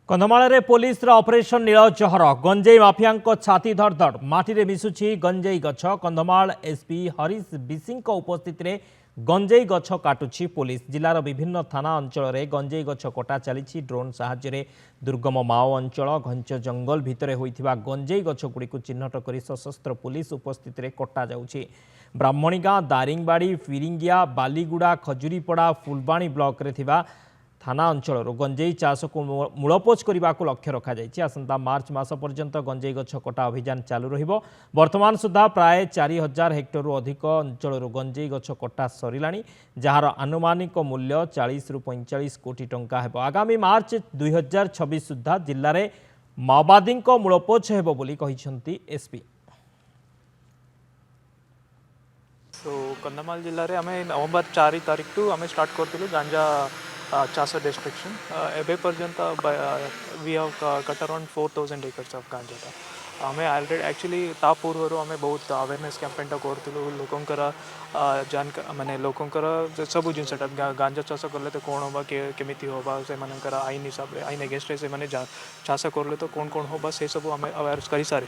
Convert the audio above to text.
Kandhamal police operation नीलचहर गंजेई mafia छाती धड़धड़ माटी मिशुची गंजेई गछ कंधमाल एसपी हरीश बिसी उपस्थित में गंजेई गछ काटुची पुलिस जिलार विभिन्न थाना अंचल में गंजेई गछ कटा चली ड्रोन साहाय्य दुर्गम माओ अंचल घंच जंगल भितर होइथिबा गंजेई गछगुड़ी चिन्हट कर सशस्त्र पुलिस उपस्थित में कटा जाउछि। ब्राह्मणीगाँ दारिंगबाड़ी फिरिंगिया बालीगुड़ा खजुरीपड़ा फुलबाणी ब्लॉक रे थिबा थाना अंचल गंजेई चाष को मूलपोच करने को लक्ष्य रखा आसंता मार्च मास पर्यंत गंजेई गछ कटा अभियान चालू रहिबो। वर्तमान सुधा प्राय 4000 हेक्टर अधिक अंचल गंजेई गछ कटा सरिला जार आनुमानिक मूल्य 40 रु 45 कोटी टंका हेबो। आगामी मार्च 2026 सुधा जिले में माओवादी मूलपोच हेबो बोली कहिसेंती एसपी। कंधमाल जिले में आम नवंबर 4 तारीख टू आम स्टार्ट करूँ गांजा चाष डिस्ट्रिक्शन एवं पर्यंत we have cut around 4000 acres of ganja आम ऑलरेडी एक्चुअली ता पूर्व आम बहुत अवेयरनेस कैंपेन करूँ लोकंकर जानकार माने लोकंकर सब जिनसा गांजा चाष कले तो कौन होगा केमी होगा से आईन हिसाब से आईन एगेन्स्ट से चाष करले तो कौन कौन होगा से सब आम अवेयर कर सारी।